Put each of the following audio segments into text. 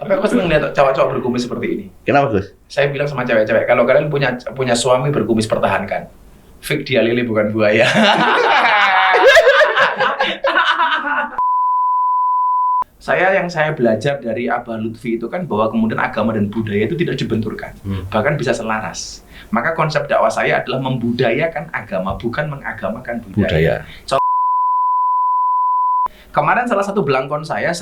Tapi aku seneng lihat cowok-cowok berkumis seperti ini. Kenapa, Gus? Saya bilang sama cewek-cewek, kalau kalian punya suami berkumis, pertahankan. Fake dia lele bukan buaya. Yang saya belajar dari Abah Lutfi itu kan bahwa kemudian agama dan budaya itu tidak dibenturkan, bahkan bisa selaras. Maka konsep dakwah saya adalah membudayakan agama, bukan mengagamakan budaya. Kemarin salah satu belangkon saya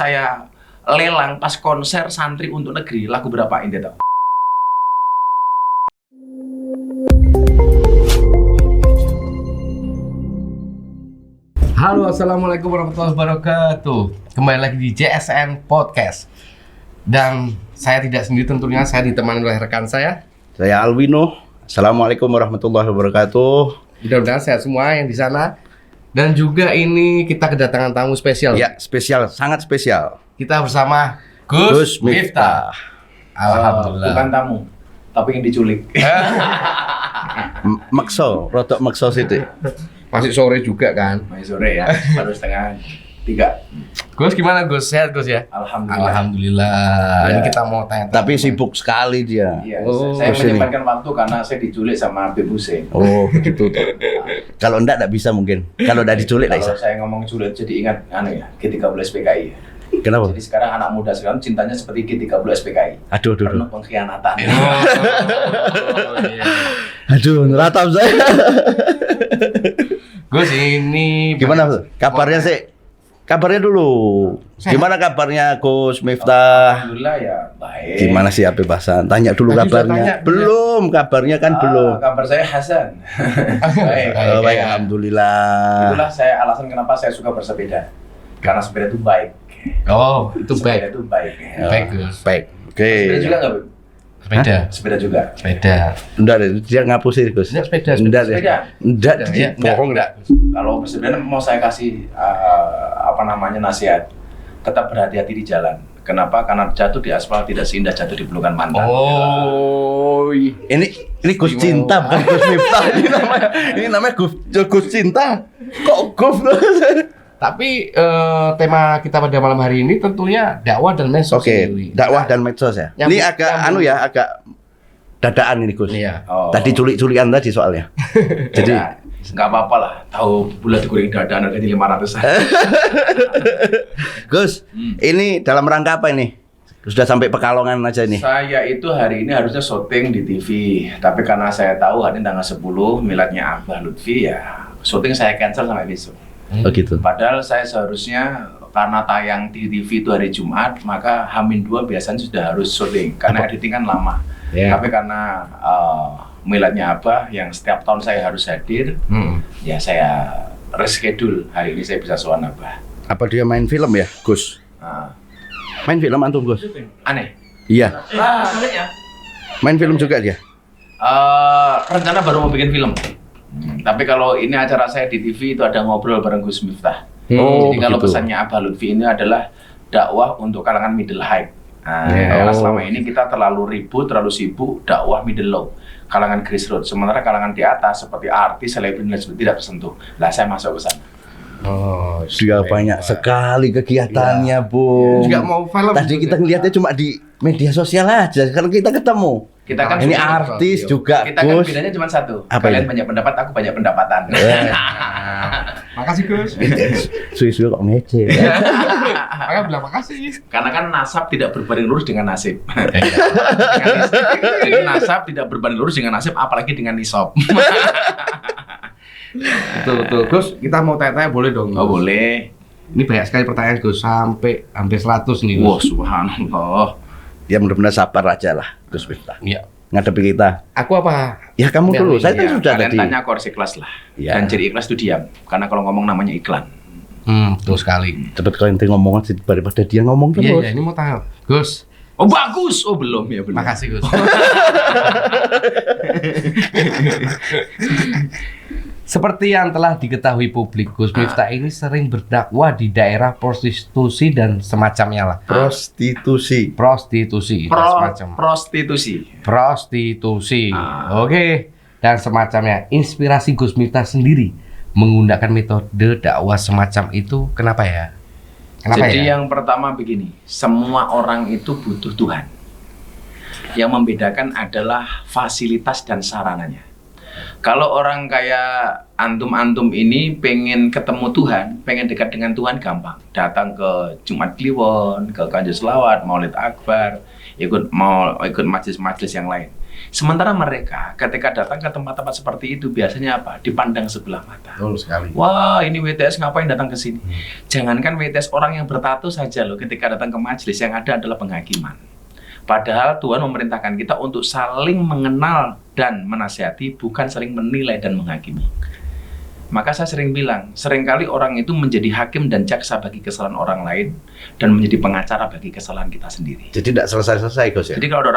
lelang pas konser santri untuk negeri. Lagu berapa ini tahu? Halo, assalamualaikum warahmatullahi wabarakatuh. Kembali lagi di JSN Podcast. Dan saya tidak sendiri tentunya, saya ditemani oleh rekan saya. Saya Alwino. Assalamualaikum warahmatullahi wabarakatuh. Mudah-mudahan sehat semua yang di sana. Dan juga ini kita kedatangan tamu spesial. Ya, spesial, sangat spesial. Kita bersama Gus Miftah. Alhamdulillah. Bukan tamu, tapi yang diculik. Rotok makso sidik. Masih sore juga kan? Masih sore ya, baru 2:30. Gus gimana Gus? Sehat Gus ya? Alhamdulillah. Ini Ya. kita mau tanya. Tapi sibuk sekali dia. Iya, Oh, saya kesini. menyempatkan waktu karena saya diculik sama Habib Hussein. Oh, begitu. Kalau enggak bisa mungkin. Kalau udah diculik enggak Kalau bisa. saya ngomong culik jadi ingat G30 SPKI. Kenapa? Jadi sekarang anak muda sekarang cintanya seperti G30 SPKI. Aduh. Penuh pengkhianatan. Oh, iya. Aduh, ratap saya. Gus ini Gimana kabarnya sih? Kabarnya dulu. Sehat. Gimana kabarnya Gus Miftah? Alhamdulillah ya baik. Gimana sih Ape Basan? Tanya dulu Tadi sudah tanya, kabarnya. Belum, kabarnya kan belum. Kabar saya Hasan. Baik. Oh, baik, ya. alhamdulillah. Itulah saya alasan kenapa saya suka bersepeda. Karena sepeda itu baik. Oh, itu Sepeda baik. itu baik. Baik, Gus. Baik. Oke. Sepeda juga nggak, Bu? Sepeda. Sepeda juga. Sepeda. Enggak deh, dia ngapusin Gus. Enggak, sepeda. Enggak deh. Sepeda. Enggak, Iya, bohong enggak. Kalau bersepeda mau saya kasih nasihat. Tetap berhati-hati di jalan. Kenapa? Karena jatuh di aspal tidak seindah jatuh di pelukan mantan. Oh, Ini Gus Cinta bukan Gus Miftah. Ini namanya Gus Cinta. Kok Gus? tapi tema kita pada malam hari ini tentunya dakwah dan medsos. Oke, ini. dakwah dan medsos ya. Yang- Ini agak agak dadaan ini Gus. Iya. Oh. Tadi culik-culikan tadi soalnya. Jadi Ya, nggak apa-apa lah. Tahu bulat digoreng dadaan harganya 500. Gus, ini dalam rangka apa ini? Sudah sampai Pekalongan aja ini. Saya itu hari ini harusnya syuting di TV, tapi karena saya tahu hari ini tanggal 10 miladnya Abah Lutfi ya, syuting saya cancel sampai besok. Oh gitu. Padahal saya seharusnya karena tayang di TV itu hari Jumat, maka H-2 biasanya sudah harus syuting karena editing kan lama. Ya. Tapi karena miladnya Abah yang setiap tahun saya harus hadir, ya saya reschedule hari ini saya bisa sowan Abah. Apa dia main film ya, Gus? Nah, Main film antum, Gus? aneh. Iya. Main film juga dia. Rencana baru mau bikin film. Tapi kalau ini acara saya di TV itu ada ngobrol bareng Gus Miftah. Oh, Jadi kalau begitu. pesannya Abah Lutfi ini adalah dakwah untuk kalangan middle height. Nah, Yeah. karena Oh. selama ini kita terlalu ribut, terlalu sibuk dakwah middle low, kalangan grassroots. Sementara kalangan di atas seperti artis, selebritis tidak tersentuh. Lah saya masuk ke sana. Oh, Dia banyak sekali kegiatannya, Bu. Juga mau film. Tadi kita ngelihatnya cuma di media sosial aja. Sekarang kita ketemu. Kita kan Ini sudah- artis juga, kita kan Gus. bedanya cuma satu. Apa Kalian itu? banyak pendapat, aku banyak pendapatan. Makasih Gus. Suwi-suwi kok ngece. Makanya bilang makasih. Karena kan nasab tidak berbanding lurus dengan nasib. Jadi nasab tidak berbanding lurus dengan nasib, apalagi dengan nisab. Betul. Gus, kita mau tanya-tanya boleh dong? Oh Gus? boleh. Ini banyak sekali pertanyaan Gus, sampai hampir 100 nih Wah Gus. subhanallah. Ya mudah-mudahan sabar aja lah, Gus Miftah. Iya. Ngadepi kita. Aku apa? Ya kamu Biar dulu, ini, saya kan Ya, sudah kalian tadi. tanya aku harus ikhlas lah. Ya. Dan ciri ikhlas itu diam. Karena kalau ngomong namanya iklan. Betul sekali. Cepet kau ente ngomong sih daripada dia ngomong Iya, terus. ini mau tanya. Gus, Oh bagus. Oh belum ya belum. makasih Gus. Seperti yang telah diketahui publik, Gus Miftah ini sering berdakwah di daerah prostitusi dan semacamnya lah. Prostitusi. Prostitusi dan semacam. Prostitusi. Prostitusi. Ah. Oke. Dan semacamnya. Inspirasi Gus Miftah sendiri menggunakan metode dakwah semacam itu kenapa ya? Kenapa Jadi ya? yang pertama begini, semua orang itu butuh Tuhan. Yang membedakan adalah fasilitas dan sarananya. Kalau orang kayak antum-antum ini pengen ketemu Tuhan, pengen dekat dengan Tuhan gampang. Datang ke Jumat Kliwon, ke Kanjeng Selawat, Maulid Akbar, ikut majelis-majelis yang lain. Sementara mereka ketika datang ke tempat-tempat seperti itu biasanya apa? Dipandang sebelah mata. Betul sekali. Wah, ini WTS ngapain datang ke sini? Jangankan WTS, orang yang bertato saja loh ketika datang ke majelis yang ada adalah penghakiman. Padahal Tuhan memerintahkan kita untuk saling mengenal dan menasihati, bukan saling menilai dan menghakimi. Maka saya sering bilang, seringkali orang itu menjadi hakim dan jaksa bagi kesalahan orang lain dan menjadi pengacara bagi kesalahan kita sendiri. Jadi tidak selesai-selesai Gus ya? Jadi kalau ada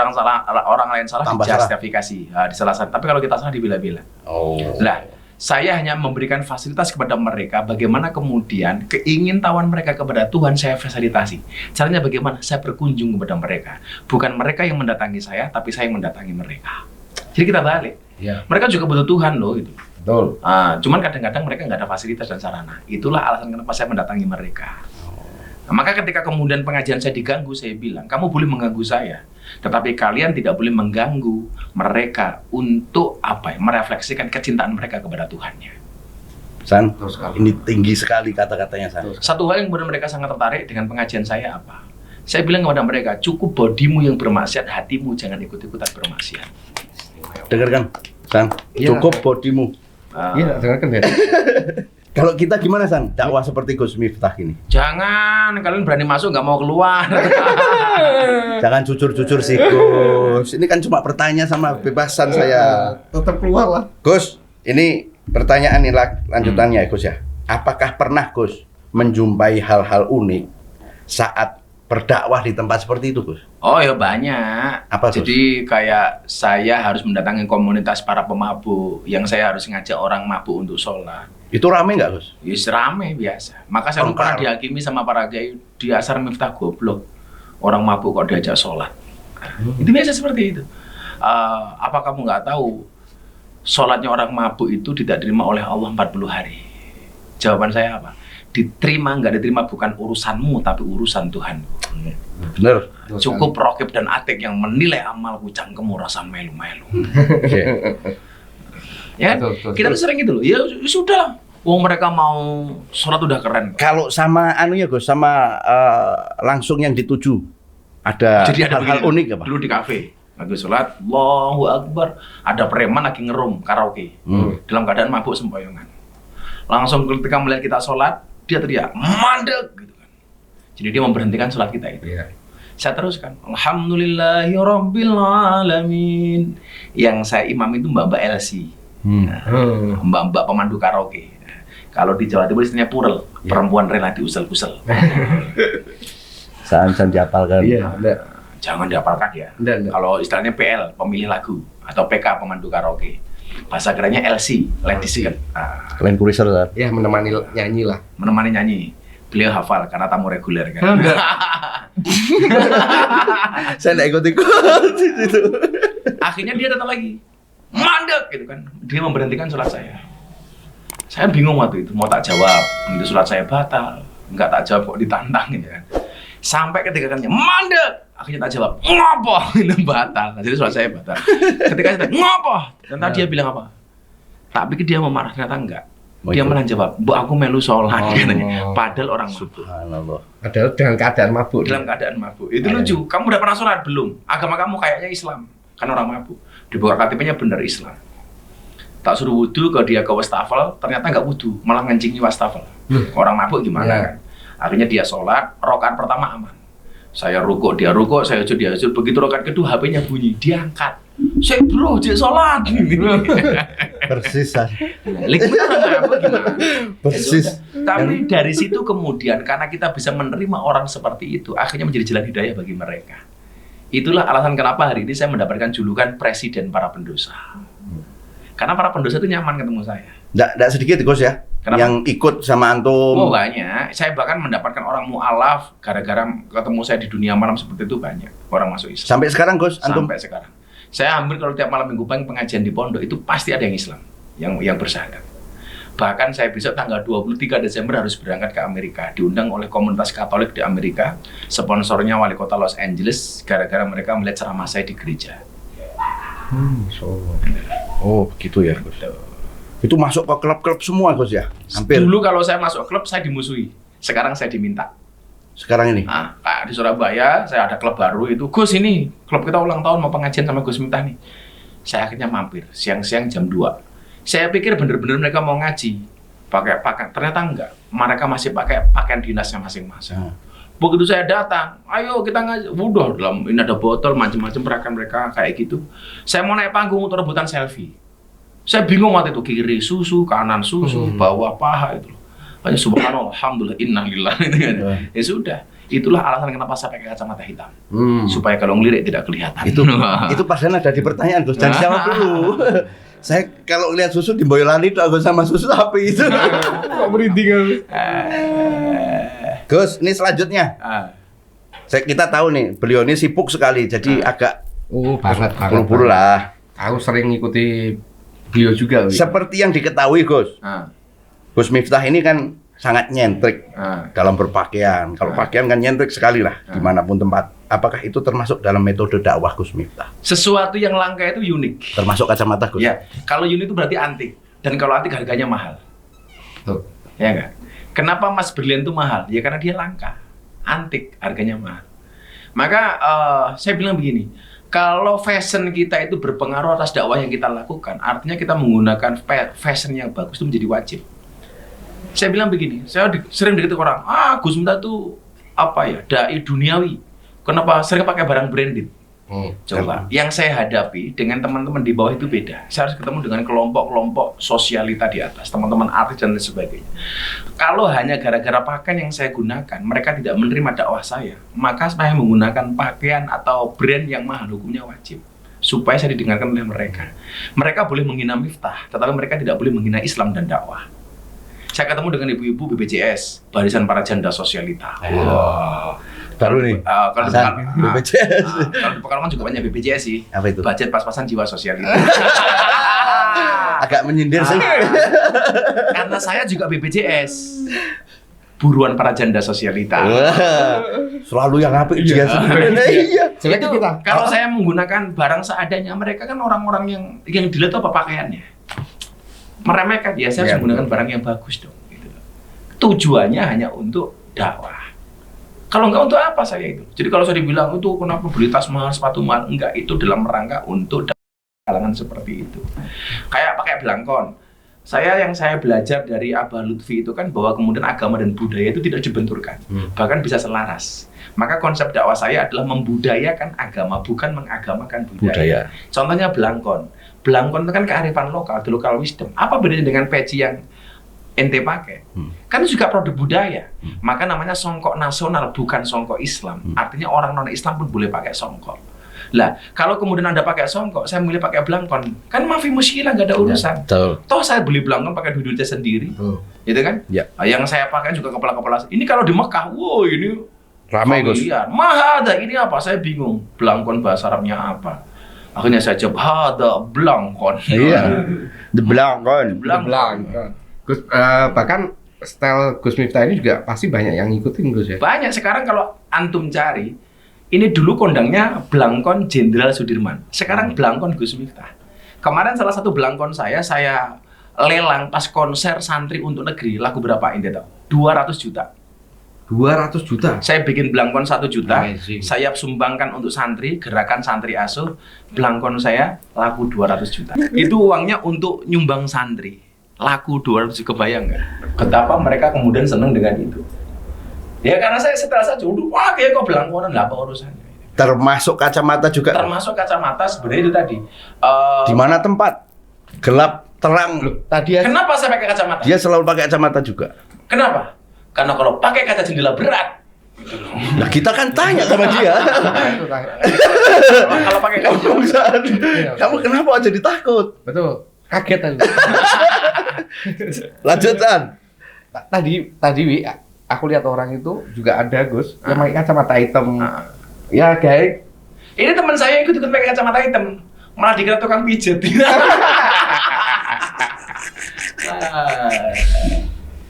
orang lain salah, Tambah salah. dijustifikasi, disalahkan. Tapi kalau kita salah, dibela-bela. Oh. Lah, saya hanya memberikan fasilitas kepada mereka, bagaimana kemudian keingintahuan mereka kepada Tuhan saya fasilitasi. Caranya bagaimana? Saya berkunjung kepada mereka. Bukan mereka yang mendatangi saya, tapi saya yang mendatangi mereka. Jadi kita balik. Iya. Mereka juga butuh Tuhan loh itu. Betul. Cuman kadang-kadang mereka nggak ada fasilitas dan sarana. Itulah alasan kenapa saya mendatangi mereka. Nah, maka ketika kemudian pengajian saya diganggu, saya bilang, kamu boleh mengganggu saya, tetapi kalian tidak boleh mengganggu mereka untuk apa ya? Merefleksikan kecintaan mereka kepada Tuhannya. San, Betul sekali. ini tinggi sekali kata-katanya San. Satu hal yang kemudian mereka sangat tertarik dengan pengajian saya apa? Saya bilang kepada mereka, cukup bodimu yang bermaksiat, hatimu jangan ikut-ikutan bermaksiat. Dengarkan, San. Iya. Cukup bodimu. Iya, dengarkan ya. Kalau kita gimana San? Dakwah seperti Gus Miftah ini. Jangan, kalian berani masuk nggak mau keluar. Jangan jujur-jujur sih Gus. Ini kan cuma bertanya sama bebasan saya. Tetap keluar lah. Gus, ini pertanyaan ini lanjutannya ya Gus ya. Apakah pernah Gus menjumpai hal-hal unik saat berdakwah di tempat seperti itu Gus? Oh ya banyak. Apa, Gus? Jadi kayak saya harus mendatangi komunitas para pemabuk, yang saya harus ngajak orang mabuk untuk sholat. Itu rame nggak Gus? Ya rame biasa. Maka saya Tengkar. pernah dihakimi sama para kiai di Asar Miftah goblok. Orang mabuk kok diajak sholat. Itu biasa seperti itu. Apa kamu nggak tahu sholatnya orang mabuk itu tidak diterima oleh Allah 40 hari? Jawaban saya apa? Diterima nggak diterima bukan urusanmu tapi urusan Tuhan. Bener. Cukup Rokib dan Atik yang menilai amalku, cangkemmu rasa melu-melu. Oke. Ya, Betul. kita tuh sering gitu loh. Ya sudah, wong mereka mau sholat udah keren. Kalau sama anunya Gus, sama langsung yang dituju, ada Jadi ada hal-hal begini, unik apa? dulu di kafe, lagi sholat, Allahu Akbar, ada preman lagi ngerum karaoke, dalam keadaan mabuk sempoyongan. Langsung ketika melihat kita sholat, dia teriak, mandek gitu kan. Jadi dia memberhentikan sholat kita itu. Iya. Saya teruskan, Alhamdulillahirabbil alamin. Yang saya imam itu Mbak Elsie. Mbak-mbak pemandu karaoke. Kalau di Jawa Timur istilahnya purel, perempuan rela diusel-usel. San dihafalkan. Iya, enggak. Jangan dihafalkan ya. Enggak. Kalau istilahnya PL, pemilih lagu, atau PK, pemandu karaoke. Bahasa kerennya LC, ladies kan. Kalian kuriser San. Ya menemani nyanyi lah. Menemani nyanyi. Beliau hafal karena tamu reguler kan. Saya nggak ikut-ikut itu. Akhirnya dia datang lagi. Mandek gitu kan. Dia memberhentikan sholat saya. Saya bingung waktu itu, mau tak jawab. Itu sholat saya batal. Enggak tak jawab kok ditantang gitu kan. Sampai ketika kan mandek, akhirnya tak jawab. Ngopo? Itu batal. Nah, jadi sholat saya batal. Ketika saya ngopo? Ternyata dia bilang apa? Tak pikir dia mau marah, ternyata enggak. Dia malah jawab, "Bu, aku melu sholat," katanya. Padahal orang mabuk. Subhanallah. Adalah dengan keadaan mabuk. Dalam keadaan mabuk. Itu lucu. Kamu udah pernah sholat belum? Agama kamu kayaknya Islam. Kan orang mabuk. Dibuka KTP-nya bener Islam. Tak suruh wudhu, kalau dia ke wastafel, ternyata nggak wudhu, malah ngencingi wastafel. Orang mabuk gimana kan? Akhirnya dia sholat, rakaat pertama aman. Saya rukuk, dia rukuk, saya sujud, dia sujud. Begitu rakaat kedua, HP-nya bunyi, dia angkat. Saya bro, dia sholat. Persis San. Lagi orang mabuk gimana? Persis. Tapi dari situ kemudian, karena kita bisa menerima orang seperti itu, akhirnya menjadi jalan hidayah bagi mereka. Itulah alasan kenapa hari ini saya mendapatkan julukan Presiden Para Pendosa. Karena para pendosa itu nyaman ketemu saya. Nggak sedikit Gus ya. Kenapa? Yang ikut sama antum. Oh banyak. Saya bahkan mendapatkan orang mu'alaf gara-gara ketemu saya di dunia malam seperti itu banyak. Orang masuk Islam. Sampai sekarang Gus, antum. Sampai sekarang. Saya hampir kalau tiap malam minggu pagi pengajian di pondok itu pasti ada yang Islam, yang bersyahadat. Bahkan saya besok tanggal 23 Desember harus berangkat ke Amerika, diundang oleh komunitas Katolik di Amerika, sponsornya wali kota Los Angeles, gara-gara mereka melihat ceramah saya di gereja. Oh, begitu ya, Gus. Itu masuk ke klub-klub semua, Gus ya? Hampir. Dulu kalau saya masuk klub saya dimusuhi, sekarang saya diminta. Sekarang ini? Nah, di Surabaya saya ada klub baru itu, Gus ini klub kita ulang tahun mau pengajian sama Gus Miftah nih. Saya akhirnya mampir siang-siang jam 2. Saya pikir bener-bener mereka mau ngaji, pakai ternyata enggak. Mereka masih pakai pakaian dinasnya masing-masing. Begitu saya datang, ayo kita ngaji. Udah, ini ada botol macam-macam perakan mereka kayak gitu. Saya mau naik panggung untuk rebutan selfie. Saya bingung waktu itu, kiri susu, kanan susu, bawah paha itu. Hanya subhanallah, alhamdulillah, innalillah gitu kan. Ya sudah, itulah alasan kenapa saya pakai kacamata hitam. Supaya kalau ngelirik tidak kelihatan. Itu padahal ada di pertanyaan, Gus. Jangan jawab dulu. Saya kalau lihat susu di Boyolali itu aku sama susu apa itu? Kok merinding. Gus, ini selanjutnya. Kita tahu nih, beliau ini sibuk sekali, jadi agak banget. buru-buru lah. Aku sering ngikuti beliau juga. Seperti yang diketahui, Gus. Gus Miftah ini kan sangat nyentrik dalam berpakaian. Kalau pakaian kan nyentrik sekali lah, dimanapun tempat. Apakah itu termasuk dalam metode dakwah Gus Miftah? Sesuatu yang langka itu unik. Termasuk kacamata, Gus? Ya, kalau unik itu berarti antik. Dan kalau antik harganya mahal. Tuh. Ya enggak? Kenapa emas berlian itu mahal? Ya karena dia langka. Antik, harganya mahal. Maka saya bilang begini, kalau fashion kita itu berpengaruh atas dakwah yang kita lakukan, artinya kita menggunakan fashion yang bagus itu menjadi wajib. Saya bilang begini, saya sering dikritik orang, Gus Miftah tuh apa ya, dai duniawi. Kenapa sering pakai barang branded? Coba, yang saya hadapi dengan teman-teman di bawah itu beda. Saya harus ketemu dengan kelompok-kelompok sosialita di atas, teman-teman artis dan lain sebagainya. Kalau hanya gara-gara pakaian yang saya gunakan, mereka tidak menerima dakwah saya, maka saya menggunakan pakaian atau brand yang mahal, hukumnya wajib. Supaya saya didengarkan oleh mereka. Mereka boleh menghina Miftah, tetapi mereka tidak boleh menghina Islam dan dakwah. Saya ketemu dengan ibu-ibu BPJS, Barisan Para Janda Sosialita. Baru nih. Kalau BPJS. Kalau di Pekalongan juga banyak BPJS sih. Apa itu? Budget pas-pasan jiwa sosialita. Agak menyindir sih. Karena saya juga BPJS. Buruan Para Janda Sosialita. Selalu yang apik dia sebenarnya. Iya. Itu kalau saya menggunakan barang seadanya, mereka kan orang-orang yang dilihat apa pakaiannya. Meremehkan ya, saya harus menggunakan barang yang bagus dong. Gitu. Tujuannya hanya untuk dakwah. Kalau enggak untuk apa saya itu? Jadi kalau saya dibilang itu kenapa beli tas mahal, sepatu mahal, enggak, itu dalam rangka untuk kalangan seperti itu. Kayak pakai belangkon. Yang saya belajar dari Abah Lutfi itu kan bahwa kemudian agama dan budaya itu tidak dibenturkan, bahkan bisa selaras. Maka konsep dakwah saya adalah membudayakan agama, bukan mengagamakan budaya. Contohnya belangkon. Belangkon itu kan kearifan lokal, the local wisdom. Apa bedanya dengan peci yang ente pakai? Kan juga produk budaya. Maka namanya songkok nasional, bukan songkok Islam. Artinya orang non-Islam pun boleh pakai songkok. Lah, kalau kemudian Anda pakai songkok, saya milih pakai belangkon, kan mafi muskilah, nggak ada urusan. Toh saya beli belangkon pakai duitnya sendiri, gitu kan? Ya. Yang saya pakai juga kepala-kepala. Ini kalau di Mekah, wow ini ramai Gus. Mahada, ini apa? Saya bingung. Belangkon bahasa Arabnya apa? Akhirnya saya jawab, hada belangkon. Iya, the belangkon. Gus, bahkan style Gus Miftah ini juga pasti banyak yang ngikutin Gus ya? Banyak. Sekarang kalau antum cari, ini dulu kondangnya belangkon Jenderal Sudirman. Sekarang belangkon Gus Miftah. Kemarin salah satu belangkon saya lelang pas konser santri untuk negeri. Lagu berapa ini tahu? 200 juta. 200 juta? Saya bikin belangkon 1 juta. Amazing. Saya sumbangkan untuk santri, gerakan santri asuh. Belangkon saya laku 200 juta. Itu uangnya untuk nyumbang santri. Laku 200 juta, kebayang nggak? Betapa mereka kemudian senang dengan itu. Ya karena saya setelah saja, wah kayak kok belangkonan, lah apa urusannya? Termasuk kacamata juga? Termasuk kacamata, sebenarnya itu tadi. Di mana tempat? Gelap, terang. Loh, tadi kenapa saya pakai kacamata? Dia selalu pakai kacamata juga. Kenapa? Karena kalau pakai kaca jendela berat. Nah kita kan tanya sama dia. Kalau pakai kaca, kamu kenapa jadi takut? Betul, kaget tadi. Lanjutkan. Tadi Wi, aku lihat orang itu juga ada Gus yang pakai kacamata hitam. Ya guys, ini teman saya ikut pakai kacamata hitam, malah dikira tukang pijet.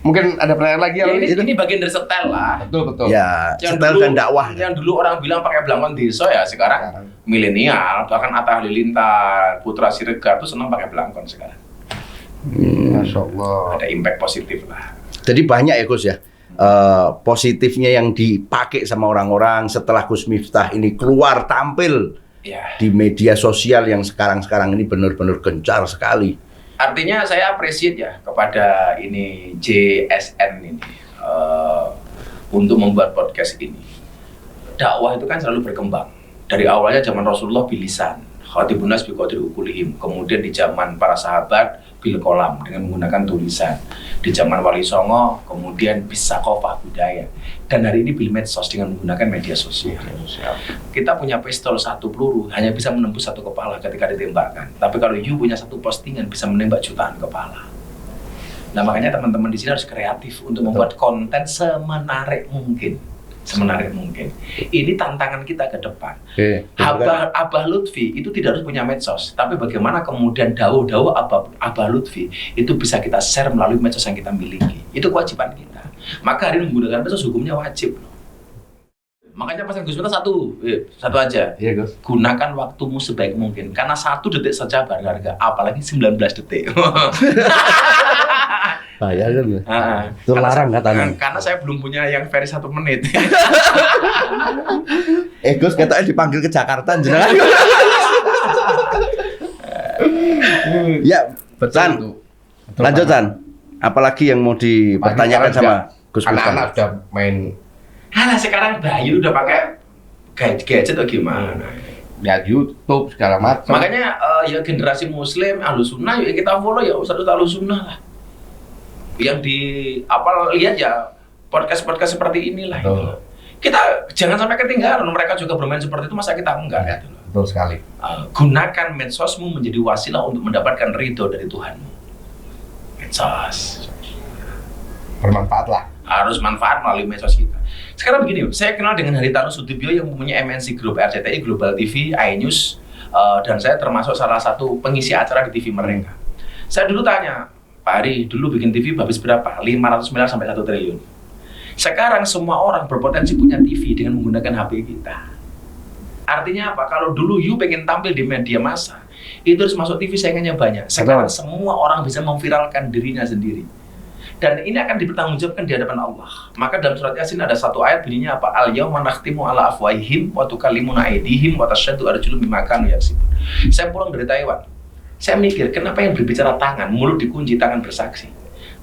Mungkin ada pertanyaan lagi Ya, yang ini bagian dari setel lah. betul. Ya, setel dan dakwah. Yang dulu orang bilang pakai belangkon desa ya sekarang milenial, bahkan Atta Halilintar, Putra Siregar tuh senang pakai belangkon sekarang. Masya Allah. Ada impact positif lah. Jadi banyak ya Gus ya. Positifnya yang dipakai sama orang-orang setelah Gus Miftah ini keluar tampil Ya. di media sosial yang sekarang ini benar-benar gencar sekali. Artinya saya appreciate ya kepada ini JSN ini untuk membuat podcast ini. Dakwah itu kan selalu berkembang. Dari awalnya zaman Rasulullah bilisan, khatibun nas biqadri uqulihim. Kemudian di zaman para sahabat bil kolam dengan menggunakan tulisan. Di zaman Wali Songo kemudian bisaqofah budaya. Dan hari ini bil medsos dengan menggunakan media sosial. Kita punya pistol satu peluru hanya bisa menembus satu kepala ketika ditembakkan. Tapi kalau you punya satu postingan bisa menembak jutaan kepala. Nah makanya teman-teman di sini harus kreatif untuk membuat konten semenarik mungkin. Ini tantangan kita ke depan. Abah Lutfi itu tidak harus punya medsos, tapi bagaimana kemudian dawuh-dawuh Abah Lutfi itu bisa kita share melalui medsos yang kita miliki. Itu kewajiban kita. Maka hari ini menggunakan medsos hukumnya wajib. Makanya pesan Gus Miftah satu aja. Iya Gus. Gunakan waktumu sebaik mungkin. Karena 1 detik saja berharga, apalagi 19 detik. Bahaya kan ya? Itu larang katanya. Karena saya belum punya yang versi 1 menit. Gus katanya dipanggil ke Jakarta jenengan. Ya, Betul. Lanjut San. Apalagi yang mau dipertanyakan sama Gus Miftah? Anak-anak udah main. Halah sekarang Bayu udah pakai gadget atau gimana? Lihat YouTube segala macam. Makanya ya generasi Muslim, Ahlus Sunnah, yuk kita follow ya Ustadz Ahlus Sunnah lah. Yang lihat ya podcast seperti inilah. Gitu. Kita jangan sampai ketinggalan. Mereka juga bermain seperti itu, masa kita enggak? Ya, gitu. betul sekali. Gunakan medsosmu menjadi wasilah untuk mendapatkan ridho dari Tuhanmu. Medsos Bermanfaat lah. harus manfaat melalui medsos kita. Sekarang begini, saya kenal dengan Haritanu Sudibyo yang mempunyai MNC Group RCTI, Global TV, iNews, dan saya termasuk salah satu pengisi acara di TV mereka. Saya dulu tanya, Pak Hari, dulu bikin TV habis berapa? 500 miliar sampai 1 triliun. Sekarang semua orang berpotensi punya TV dengan menggunakan HP kita. Artinya apa? Kalau dulu you pengen tampil di media massa, itu harus masuk TV saingannya banyak. Sekarang semua orang bisa memviralkan dirinya sendiri. Dan ini akan dipertanggungjawabkan di hadapan Allah. Maka dalam surat Yasin ada satu ayat bunyinya apa? Al-yawma nakhtimu ala afwahihim wa tukallimuna aydihim wa tasyhadu arjuluhum bima kanu yaksibun. Saya pulang dari Taiwan. Saya mikir, kenapa yang berbicara tangan, mulut dikunci, tangan bersaksi?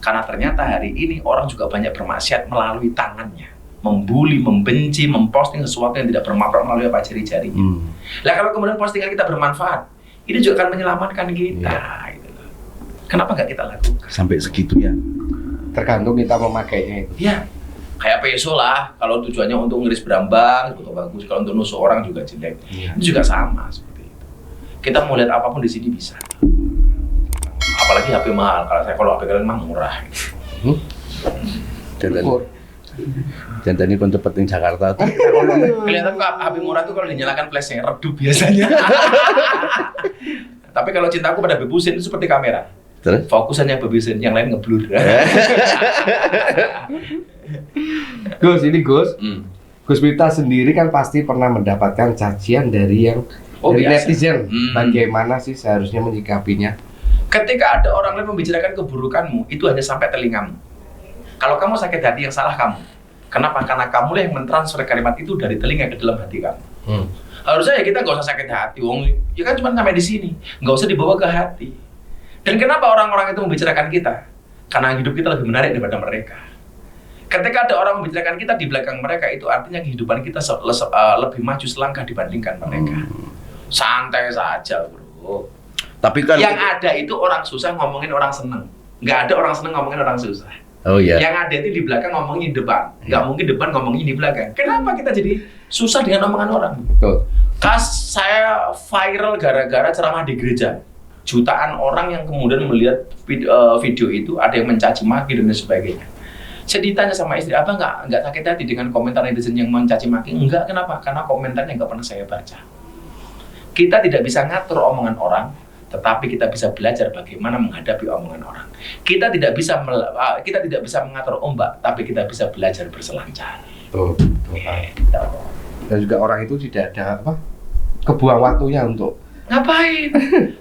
Karena ternyata hari ini orang juga banyak bermaksiat melalui tangannya. Membuli, membenci, memposting sesuatu yang tidak bermanfaat melalui apa jari-jarinya. Nah kalau kemudian postingan kita bermanfaat, ini juga akan menyelamatkan kita. Gitu. Kenapa nggak kita lakukan? Sampai segitunya. Tergantung kita memakainya itu. Ya, kayak peso lah. Kalau tujuannya untuk ngiris berambang, juga bagus. Kalau untuk nusuk orang juga jelek. Ini juga sama seperti itu. Kita mau lihat apapun di sini bisa. Apalagi HP mahal. Kalau HP kalian mah murah. Dan ini kon cepet di Jakarta tuh. Kelihatan kok HP murah tuh kalau dinyalakan flashnya redup biasanya. Tapi kalau cintaku pada bebusin itu seperti kamera. Terus? Fokusannya bebusin, yang lain ngeblur. Gus, Gus Miftah sendiri kan pasti pernah mendapatkan cacian dari dari netizen. Bagaimana sih seharusnya menyikapinya? Ketika ada orang lain membicarakan keburukanmu, itu hanya sampai telingamu. Kalau kamu sakit hati, yang salah kamu. Kenapa? Karena kamulah yang mentransfer kalimat itu dari telinga ke dalam hati kamu. Harusnya ya kita nggak usah sakit hati, ya kan cuma sampai di sini, nggak usah dibawa ke hati. Dan kenapa orang-orang itu membicarakan kita? Karena hidup kita lebih menarik daripada mereka. Ketika ada orang membicarakan kita di belakang mereka, itu artinya kehidupan kita lebih maju selangkah dibandingkan mereka. Santai saja, bro. Tapi kan yang ada itu orang susah ngomongin orang seneng. Nggak ada orang seneng ngomongin orang susah. Oh iya. Yang ada itu di belakang ngomongin di depan. Nggak mungkin depan ngomongin di belakang. Kenapa kita jadi susah dengan omongan orang? Betul. Saya viral gara-gara ceramah di gereja. Jutaan orang yang kemudian melihat video itu, ada yang mencaci maki dan sebagainya. Saya ditanya sama istri, apa nggak sakit hati dengan komentar netizen yang mencaci maki? Enggak, kenapa? Karena komentarnya nggak pernah saya baca. Kita tidak bisa ngatur omongan orang, tetapi kita bisa belajar bagaimana menghadapi omongan orang. Kita tidak bisa mengatur ombak, tapi kita bisa belajar berselancar. Betul. Dan juga orang itu tidak ada kebuang waktunya untuk ngapain?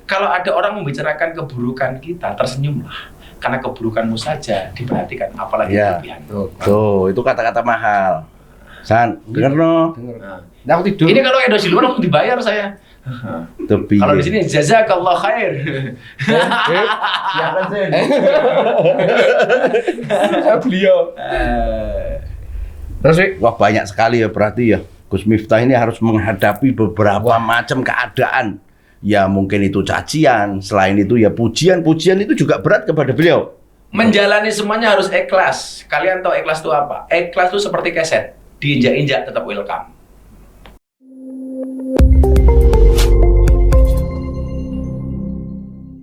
Kalau ada orang membicarakan keburukan kita, tersenyumlah. Karena keburukanmu saja diperhatikan, apalagi kelebihan. Tuh, itu kata-kata mahal. San, denger no. Nah, aku tidur. Ini kalau endorse di luar aku dibayar saya. Kalau di sini jazakallah khair. Silakan Sen. Beliau. Terus Wah, banyak sekali ya berarti ya. Gus Miftah ini harus menghadapi beberapa macam keadaan. Ya mungkin itu cacian, selain itu ya pujian itu juga berat kepada beliau. Menjalani semuanya harus ikhlas. Kalian tahu ikhlas itu apa? Ikhlas itu seperti keset, diinjak-injak tetap welcome.